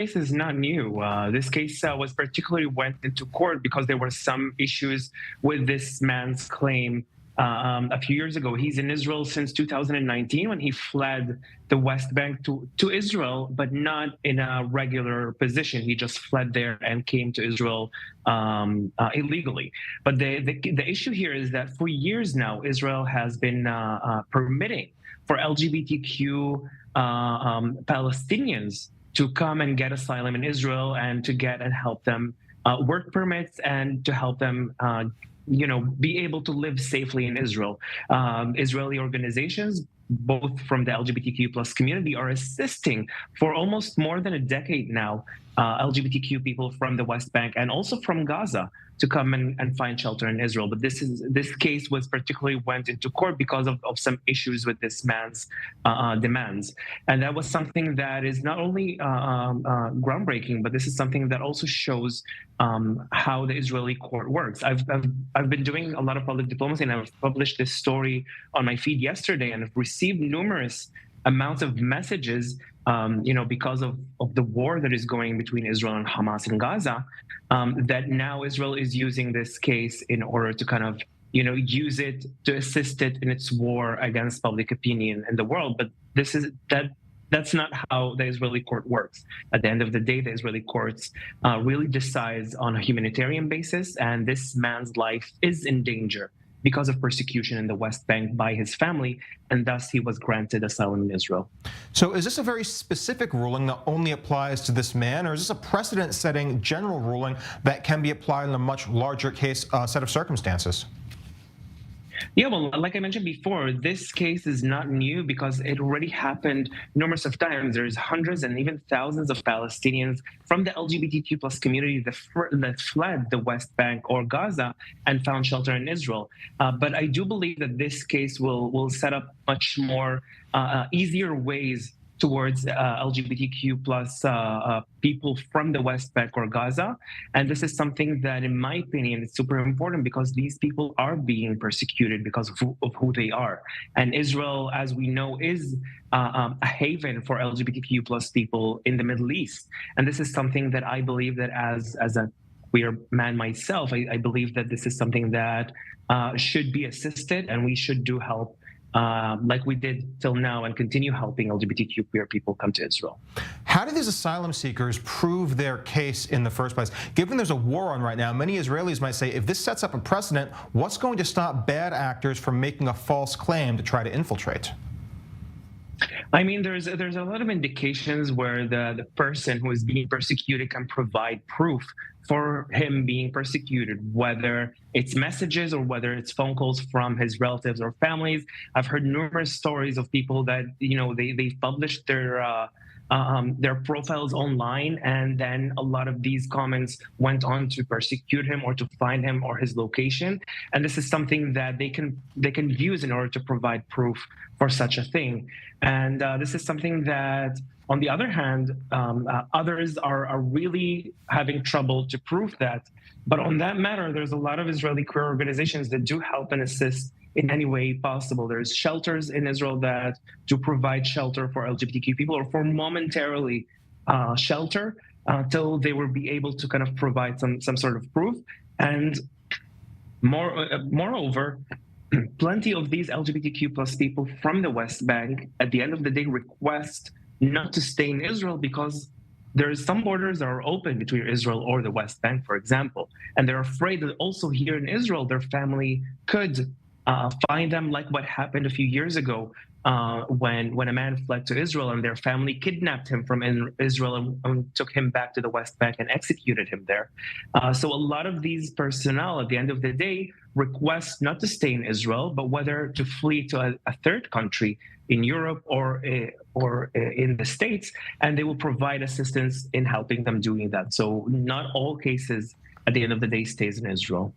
case is not new. This case was particularly went into court because there were some issues with this man's claim a few years ago. He's in Israel since 2019 when he fled the West Bank to Israel, but not in a regular position. He just fled there and came to Israel illegally. But the issue here is that for years now, Israel has been permitting for LGBTQ Palestinians to come and get asylum in Israel and to get and help them work permits and to help them be able to live safely in Israel. Israeli organizations, both from the LGBTQ plus community, are assisting for almost more than a decade now LGBTQ people from the West Bank and also from Gaza to come and find shelter in Israel. But this case was particularly went into court because of some issues with this man's demands. And that was something that is not only groundbreaking, but this is something that also shows how the Israeli court works. I've been doing a lot of public diplomacy, and I've published this story on my feed yesterday, and I've received numerous amounts of messages, because of the war that is going between Israel and Hamas in Gaza, that now Israel is using this case in order to kind of, use it to assist it in its war against public opinion in the world. But that's not how the Israeli court works. At the end of the day, the Israeli courts really decides on a humanitarian basis, and this man's life is in danger because of persecution in the West Bank by his family, and thus he was granted asylum in Israel. So is this a very specific ruling that only applies to this man, or is this a precedent-setting general ruling that can be applied in a much larger set of circumstances? Yeah, well, like I mentioned before, this case is not new because it already happened numerous of times. There's hundreds and even thousands of Palestinians from the LGBTQ plus community that fled the West Bank or Gaza and found shelter in Israel. But I do believe that this case will set up much more easier ways towards LGBTQ plus people from the West Bank or Gaza. And this is something that, in my opinion, is super important because these people are being persecuted because of who they are. And Israel, as we know, is a haven for LGBTQ plus people in the Middle East. And this is something that I believe that as a queer man myself, I believe that this is something that should be assisted, and we should do help like we did till now and continue helping LGBTQ queer people come to Israel. How do these asylum seekers prove their case in the first place? Given there's a war on right now, many Israelis might say, if this sets up a precedent, what's going to stop bad actors from making a false claim to try to infiltrate? I mean, there's a lot of indications where the person who is being persecuted can provide proof for him being persecuted, whether it's messages or whether it's phone calls from his relatives or families. I've heard numerous stories of people that, they've published their profiles online, and then a lot of these comments went on to persecute him or to find him or his location. And this is something that they can use in order to provide proof for such a thing. And this is something that, on the other hand, others are really having trouble to prove that. But on that matter, there's a lot of Israeli queer organizations that do help and assist in any way possible. There's shelters in Israel that do provide shelter for LGBTQ people, or for momentarily shelter till they will be able to kind of provide some sort of proof. And moreover, plenty of these LGBTQ plus people from the West Bank, at the end of the day, request not to stay in Israel because there's some borders that are open between Israel or the West Bank, for example. And they're afraid that also here in Israel, their family could find them, like what happened a few years ago when a man fled to Israel and their family kidnapped him from Israel and took him back to the West Bank and executed him there. So a lot of these personnel, at the end of the day, request not to stay in Israel, but whether to flee to a third country in Europe or in the States, and they will provide assistance in helping them doing that. So not all cases, at the end of the day, stays in Israel.